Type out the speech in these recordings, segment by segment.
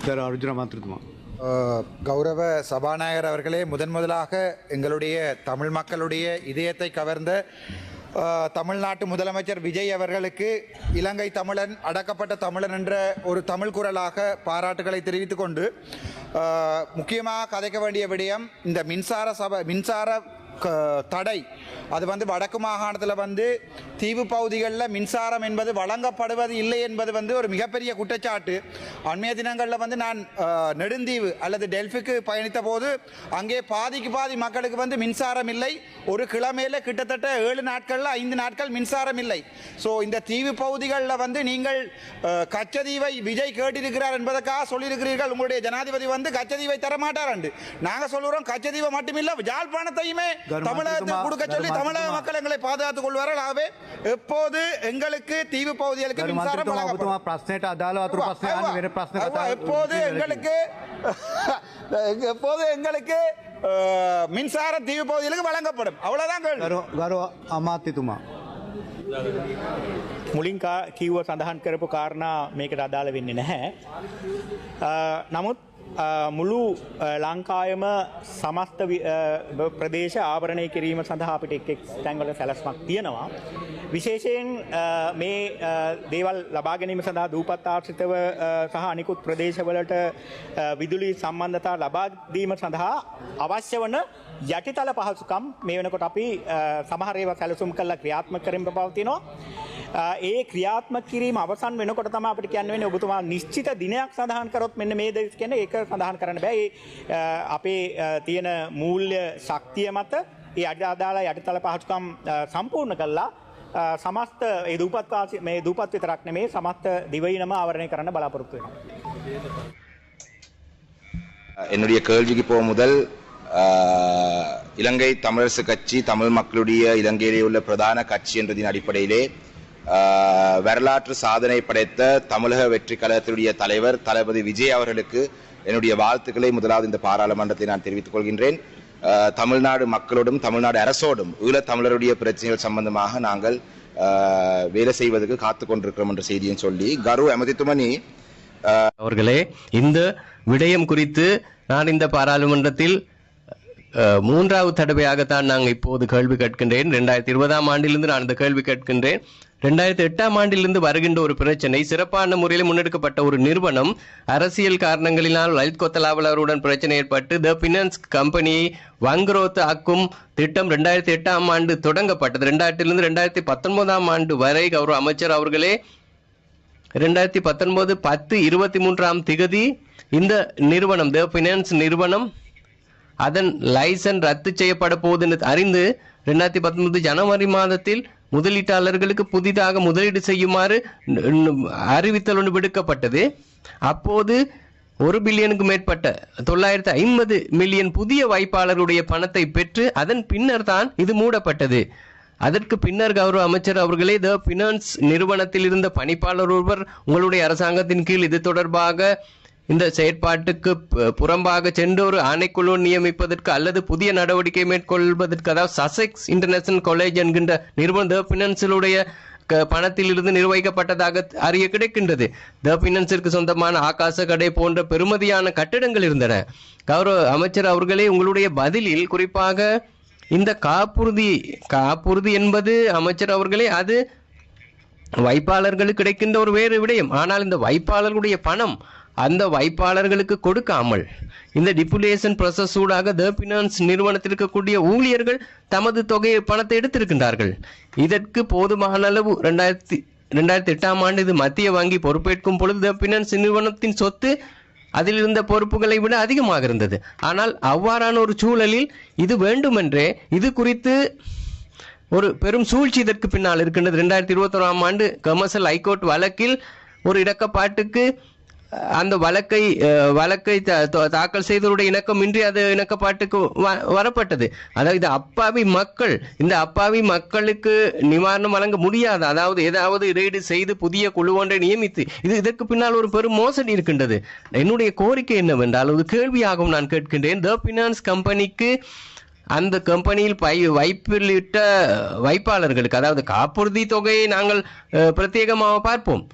Sir Arjuna மாத்திருத்துமா. கௌரவ சபாநாயகர் அவர்களே, முதலாக எங்களுடைய தமிழ் மக்களுடைய இதயத்தை கவர்ந்த தமிழ்நாட்டு முதலமைச்சர் விஜய் அவர்களுக்கு இலங்கை தமிழன் அடக்கப்பட்ட தமிழன் என்ற ஒரு தமிழ் குரலாக பாராட்டுகளை தெரிவித்துக் கொண்டு, முக்கியமாக கதைக்க வேண்டிய விடயம் இந்த மின்சார தடை. அது வடக்கு மாகாணத்தில் தீவு பகுதிகளில் மின்சாரம் என்பது வழங்கப்படுவது இல்லை என்பது ஒரு மிகப்பெரிய குற்றச்சாட்டு. அண்மைய தினங்களில் நான் நெடுந்தீவு அல்லது டெல்ஃபிக்கு பயணித்த போது அங்கே பாதிக்கு பாதி மக்களுக்கு மின்சாரம் இல்லை. ஒரு கிழமையில் கிட்டத்தட்ட 7 நாட்களில் 5 நாட்கள் மின்சாரம் இல்லை. ஸோ இந்த தீவு பகுதிகளில் நீங்கள் கச்சதீவை விஜய் கேட்டிருக்கிறார் என்பதற்காக சொல்லியிருக்கிறீர்கள். உங்களுடைய ஜனாதிபதி கச்சதீவை தரமாட்டார் என்று. நாங்கள் சொல்லுறோம் கச்சதீவை மட்டுமில்லை, யாழ்ப்பாணத்தையுமே தமிழகத்தில் கொடுக்க சொல்லி தமிழக மக்கள் எங்களை பாதுகாத்துக் கொள்வார்கள். ஆகவே எப்போது எங்களுக்கு தீவு பகுதிகளுக்கு மின்சாரம் எப்போது எங்களுக்கு மின்சாரம் தீவு பகுதிகளுக்கு வழங்கப்படும். அவ்வளவுதான். අමාත්‍යතුමා මුලින් කිව්ව සඳහන් කරපු කාරණා මේකට අදාළ වෙන්නේ නැහැ. නමුත් මුළු ලංකාවම සමස්ත ප්‍රදේශ ආවරණය කිරීම සඳහා අපිට එක් තැන්වල සැලැස්මක් තියෙනවා. විශේෂයෙන් මේ දේවල් ලබා ගැනීම සඳහා දූපත් ආශ්‍රිතව සහ අනිකුත් ප්‍රදේශවලට විදුලි සම්බන්ධතා ලබා දීම සඳහා අවශ්‍ය වන යටිතල පහසුකම් මේ වෙනකොට අපි සමහර ඒවා සැලසුම් කරලා ක්‍රියාත්මක කරමින් පවතිනවා. ඒ ක්‍රියාත්මක කිරීම අවසන් වෙනකොට තමයි අපිට කියන්න වෙන්නේ ඔබතුමා නිශ්චිත දිනයක් සඳහන් කරොත් මෙන්න මේ දේ කියන්නේ ඒක සඳහන් කරන්න බෑ. ඒ අපේ තියෙන මූල්‍ය ශක්තිය මත ඒ අදාළ යටිතල පහසුකම් සම්පූර්ණ කළා සමස්ත ඒ දූපත් විතරක් නෙමේ සමස්ත දිවයිනම ආවරණය කරන්න බලාපොරොත්තු වෙනවා. என்னுடைய கேள்விக்கு போக முதல் இலங்கை தமிழரசு கட்சி தமிழ் மக்களுடைய இலங்கையிலே உள்ள பிரதான கட்சி என்றதின் அடிப்படையிலே வரலாற்று சாதனை படைத்த தமிழக வெற்றி கழகத்தினுடைய தலைவர் தளபதி விஜய் அவர்களுக்கு என்னுடைய வாழ்த்துக்களை முதலாவது இந்த பாராளுமன்றத்தை நான் தெரிவித்துக் கொள்கின்றேன். தமிழ்நாடு மக்களோடும் தமிழ்நாடு அரசோடும் ஈழத் தமிழருடைய பிரச்சனைகள் சம்பந்தமாக நாங்கள் வேலை செய்வதற்கு காத்துக் கொண்டிருக்கிறோம் என்ற செய்தியும் சொல்லி கரு அமதித்துமணி அவர்களே, இந்த விடயம் குறித்து நான் இந்த பாராளுமன்றத்தில் 3வது தடவையாகத்தான் நாங்கள் இப்போது கேள்வி கேட்கின்றேன். 2020ஆம் ஆண்டிலிருந்து நான் இந்த கேள்வி கேட்கின்றேன். 2008ஆம் ஆண்டிலிருந்து வருகின்ற ஒரு பிரச்சனை, சிறப்பான முறையில் முன்னெடுக்கப்பட்ட ஒரு நிறுவனம் அரசியல் காரணங்களினால் லலித் கொத்தலாவலருடன் பிரச்சனை ஏற்பட்டு த பினான்ஸ் கம்பெனியை வங்குரோத்து ஆக்கும் திட்டம் 2008ஆம் ஆண்டு தொடங்கப்பட்டது. 2008லிருந்து 2019ஆம் ஆண்டு வரை கௌரவ அமைச்சர் அவர்களே 2019 10/23ஆம் திகதி இந்த நிறுவனம் த பினான்ஸ் நிறுவனம் அதன் லைசன்ஸ் ரத்து செய்யப்பட போவதென்று அறிந்து 2019 ஜனவரி மாதத்தில் முதலீட்டாளர்களுக்கு புதிதாக முதலீடு செய்யுமாறு அறிவித்தல் ஒன்று விடுக்கப்பட்டது. அப்போது 1 பில்லியனுக்கு மேற்பட்ட 950 மில்லியன் புதிய வாய்ப்பாளருடைய பணத்தை பெற்று அதன் பின்னர் தான் இது மூடப்பட்டது. அதற்கு பின்னர் கௌரவ அமைச்சர் அவர்களே, த பினான்ஸ் நிறுவனத்தில் இருந்த பணிப்பாளர் ஒருவர் உங்களுடைய அரசாங்கத்தின் கீழ் இது தொடர்பாக இந்த செயற்பாட்டுக்கு புறம்பாக சென்று ஒரு ஆணைக்குழு நியமிப்பதற்கு அல்லது புதிய நடவடிக்கை மேற்கொள்வதற்கு, அதாவது சசெக்ஸ் இன்டர்நேஷனல் காலேஜ் என்கின்ற நிறுவனம் த பினான்ஸிலுடைய பணத்தில் இருந்து நிர்வகிக்கப்பட்டதாக அறிய கிடைக்கின்றது. த பினான்ஸிற்கு சொந்தமான ஆகாச கடை போன்ற பெருமதியான கட்டிடங்கள் இருந்தன. கௌரவ அமைச்சர் அவர்களே, உங்களுடைய பதிலில் குறிப்பாக இந்த காப்புறுதி என்பது அமைச்சர் அவர்களே அது வைப்பாளர்களுக்கு கிடைக்கின்ற ஒரு வேறு விடயம். ஆனால் இந்த வைப்பாளர்களுடைய பணம் அந்த வைப்பாளர்களுக்கு கொடுக்காமல் இந்த டிபுலேஷன் ப்ராசஸ் ஊடாக த பினான்ஸ் நிறுவனத்தில் இருக்கக்கூடிய ஊழியர்கள் தமது தொகையை பணத்தை எடுத்திருக்கின்றார்கள். இதற்கு போதுமான அளவு 2008ஆம் ஆண்டு இது மத்திய வங்கி பொறுப்பேற்கும் பொழுது த பினான்ஸ் நிறுவனத்தின் சொத்து அதில் இருந்த பொறுப்புகளை விட அதிகமாக இருந்தது. ஆனால் அவ்வாறான ஒரு சூழலில் இது வேண்டுமென்றே இது குறித்து ஒரு பெரும் சூழ்ச்சி இதற்கு பின்னால் இருக்கின்றது. 2021ஆம் ஆண்டு கமர்ஷியல் ஹைகோர்ட் வழக்கில் ஒரு இடக்கப்பாட்டுக்கு அந்த வழக்கை தாக்கல் செய்தவருடைய இணக்கம் இன்றி அது இணக்கப்பாட்டுக்கு வரப்பட்டது. அதாவது இந்த அப்பாவி மக்களுக்கு நிவாரணம் வழங்க முடியாது. அதாவது ஏதாவது ரெய்டு செய்து புதிய குழு ஒன்றை நியமித்து இதற்கு பின்னால் ஒரு பெரும் மோசடி இருக்கின்றது. என்னுடைய கோரிக்கை என்னவென்றால் ஒரு கேள்வியாகவும் நான் கேட்கின்றேன். த பினான்ஸ் கம்பெனிக்கு அந்த கம்பெனியில் வைப்பிலிட்ட வைப்பாளர்களுக்கு, அதாவது காப்புறுதி தொகையை நாங்கள் பிரத்யேகமாக பார்ப்போம்.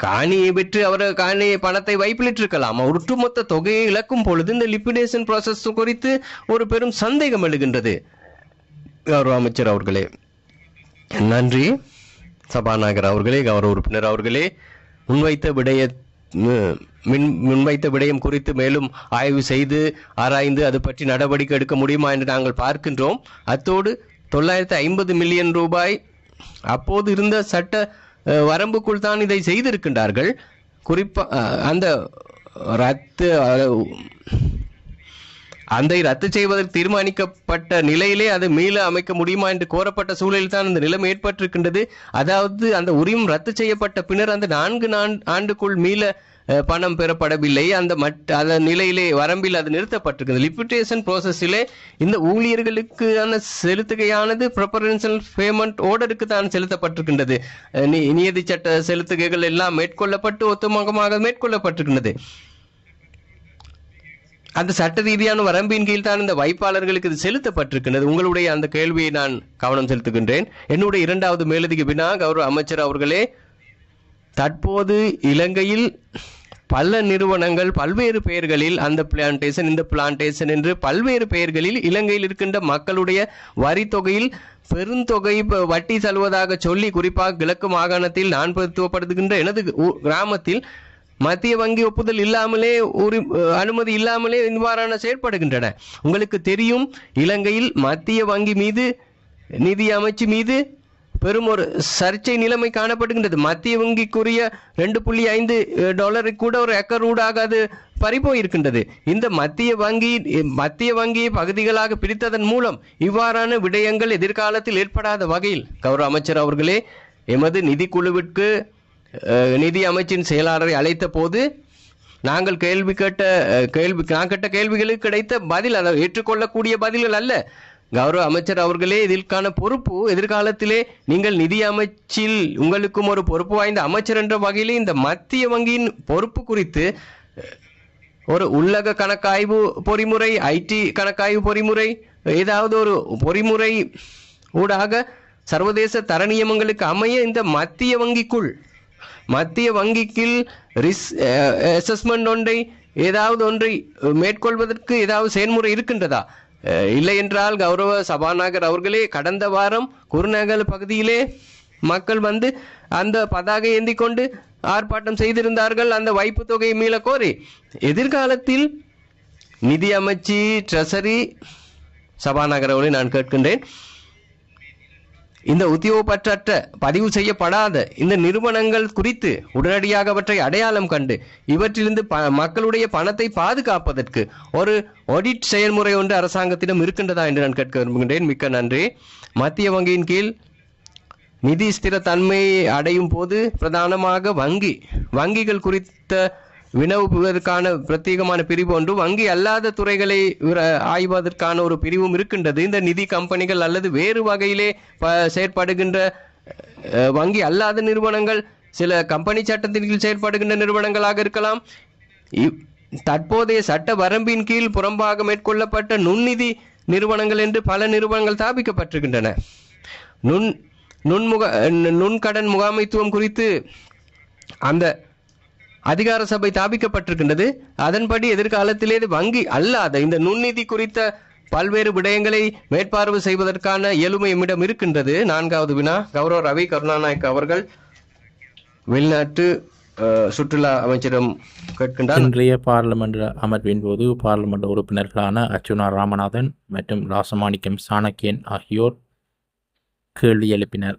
காணியை பெற்று அவர் காணியை பணத்தை வைப்பிலிட்டிருக்கலாம். ஒட்டுமொத்த தொகையை இழக்கும் பொழுது இந்த லிக்விடேஷன் ப்ராசஸ் குறித்து ஒரு பெரும் சந்தேகம் எழுகின்றது. கௌரவ அமைச்சர் அவர்களே, நன்றி. சபாநாயகர் அவர்களே, கௌரவ உறுப்பினர் அவர்களே, முன்வைத்த விடயம் குறித்து மேலும் ஆய்வு செய்து ஆராய்ந்து அது பற்றி நடவடிக்கை எடுக்க முடியுமா என்று நாங்கள் பார்க்கின்றோம். அத்தோடு 950 மில்லியன் ரூபாய் அப்போது இருந்த சட்ட வரம்புக்குள் தான் இதை செய்திருக்கின்றார்கள். அந்த ரத்து செய்வதற்கு தீர்மானிக்கப்பட்ட நிலையிலே அது மீள அமைக்க முடியுமா என்று கோரப்பட்ட சூழலில் தான் இந்த நிலைமை ஏற்பட்டிருக்கின்றது. அதாவது அந்த உரிமம் ரத்து செய்யப்பட்ட பின்னர் அந்த 4 ஆண்டுக்குள் மீள பணம் பெறப்படவில்லை. அந்த நிலையிலே வரம்பில் அது நிறுத்தப்பட்டிருக்கிறது. லிக்விடேஷன் ப்ராசஸிலே இந்த ஊழியர்களுக்கான செலுத்துகையானது ப்ரிபரன்ஷியல் பேமெண்ட் ஆர்டருக்கு தான் செலுத்தப்பட்டிருக்கின்றது. நியதி சட்ட செலுத்துகைகள் எல்லாம் மேற்கொள்ளப்பட்டு ஒத்துமொத்தமாக மேற்கொள்ளப்பட்டிருக்கின்றது. அந்த சட்ட ரீதியான வரம்பின் கீழ் தான் இந்த வைப்பாளர்களுக்கு இது செலுத்தப்பட்டிருக்கின்றது. உங்களுடைய அந்த கேள்வியை நான் கவனம் செலுத்துகின்றேன். என்னுடைய இரண்டாவது மேலதிக வினா, கௌரவ அமைச்சர் அவர்களே, தற்போது இலங்கையில் பல நிறுவனங்கள் பல்வேறு பெயர்களில் அந்த பிளான்டேஷன் இந்த பிளான்டேஷன் என்று பல்வேறு பெயர்களில் இலங்கையில் இருக்கின்ற மக்களுடைய வரி தொகையில் பெருந்தொகை வட்டி செல்வதாக சொல்லி, குறிப்பாக கிழக்கு மாகாணத்தில் நான் பிரதித்துவப்படுத்துகின்ற எனது கிராமத்தில் மத்திய வங்கி ஒப்புதல் இல்லாமலே அனுமதி இல்லாமலே இவ்வாறான செயற்படுகின்றன. உங்களுக்கு தெரியும், இலங்கையில் மத்திய வங்கி மீது நிதி அமைச்சு மீது பெரும் ஒரு சர்ச்சை நிலைமை காணப்படுகின்றது. மத்திய வங்கிக்குரிய $2.5 கூட ஒரு ஏக்கர் ஊடாக அது பறிபோயிருக்கின்றது. இந்த மத்திய வங்கியை பகுதிகளாக பிரித்ததன் மூலம் இவ்வாறான விடயங்கள் எதிர்காலத்தில் ஏற்படாத வகையில், கௌரவ அமைச்சர் அவர்களே, எமது நிதிக்குழுவிற்கு நிதி அமைச்சின் செயலாளரை அழைத்த போது நாங்கள் கேட்ட கேள்விகளுக்கு கிடைத்த பதில் அதை ஏற்றுக்கொள்ளக்கூடிய பதில்கள் அல்ல. கௌரவ அமைச்சர் அவர்களே, இதற்கான பொறுப்பு எதிர்காலத்திலே நீங்கள் நிதி அமைச்சில் உங்களுக்கும் ஒரு பொறுப்பு வாய்ந்த அமைச்சர் என்ற வகையிலே இந்த மத்திய வங்கியின் பொறுப்பு குறித்து ஒரு உள்ளக கணக்காய்வு பொறிமுறை, ஐடி கணக்காய்வு பொறிமுறை, ஏதாவது ஒரு பொறிமுறை ஊடாக சர்வதேச தர நியமங்களுக்கு அமைய இந்த மத்திய வங்கிக்குள் அசஸ்மெண்ட் ஒன்றை மேற்கொள்வதற்கு ஏதாவது செயல்முறை இருக்கின்றதா? இல்லை என்றால், கௌரவ சபாநாயகர் அவர்களே, கடந்த வாரம் குருநகல் பகுதியிலே மக்கள் வந்து அந்த பதாகை ஏந்தி கொண்டு ஆர்ப்பாட்டம் செய்திருந்தார்கள், அந்த வைப்பு தொகையை மீள கோரி. எதிர்காலத்தில் நிதி அமைச்சு, ட்ரெஷரி, சபாநாயகர் அவர்களே நான் கேட்கின்றேன், இந்த உத்தியோகப்பற்ற பதிவு செய்யப்படாத இந்த நிறுவனங்கள் குறித்து உடனடியாக அவற்றை அடையாளம் கண்டு இவற்றிலிருந்து மக்களுடைய பணத்தை பாதுகாப்பதற்கு ஒரு ஆடிட் செயல்முறை ஒன்று அரசாங்கத்திடம் இருக்கின்றதா என்று நான் கேட்க விரும்புகின்றேன். மிக்க நன்றி. மத்திய வங்கியின் கீழ் நிதி ஸ்திரத்தன்மையை அடையும் போது பிரதானமாக வங்கிகள் குறித்த வினவுவதற்கான பிரத்யேகமான பிரிவு ஒன்று, வங்கி அல்லாத துறைகளை ஆய்வதற்கான ஒரு பிரிவும் இருக்கின்றது. இந்த நிதி கம்பெனிகள் அல்லது வேறு வகையிலே செயற்படுகின்ற வங்கி அல்லாத நிறுவனங்கள் சில கம்பெனி சட்டத்தின் கீழ் செயற்படுகின்ற நிறுவனங்களாக இருக்கலாம். தற்போதைய சட்ட வரம்பின் கீழ் புறம்பாக மேற்கொள்ளப்பட்ட நுண்நிதி நிறுவனங்கள் என்று பல நிறுவனங்கள் ஸ்தாபிக்கப்பட்டிருக்கின்றன. நுண்கடன் முகாமைத்துவம் குறித்து அந்த அதிகார சபை ஸ்தாபிக்கப்பட்டிருக்கின்றது. அதன்படி எதிர்காலத்திலே வங்கி அல்லாத இந்த நுண்நிதி குறித்த பல்வேறு விடயங்களை மேற்பார்வை செய்வதற்கான இயலுமை எம்மிடம் இருக்கின்றது. நான்காவது வினா, கௌரவ ரவி கருணாநாயக்க அவர்கள் வெளிநாட்டு சுற்றுலா அமைச்சரிடம் கேட்கின்றார். இன்றைய பாராளுமன்ற அமர்வின் போது பாராளுமன்ற உறுப்பினர்களான அர்ச்சுனா ராமநாதன் மற்றும் ராசமாணிக்கம் சாணக்கியன் ஆகியோர் கேள்வி எழுப்பினர்.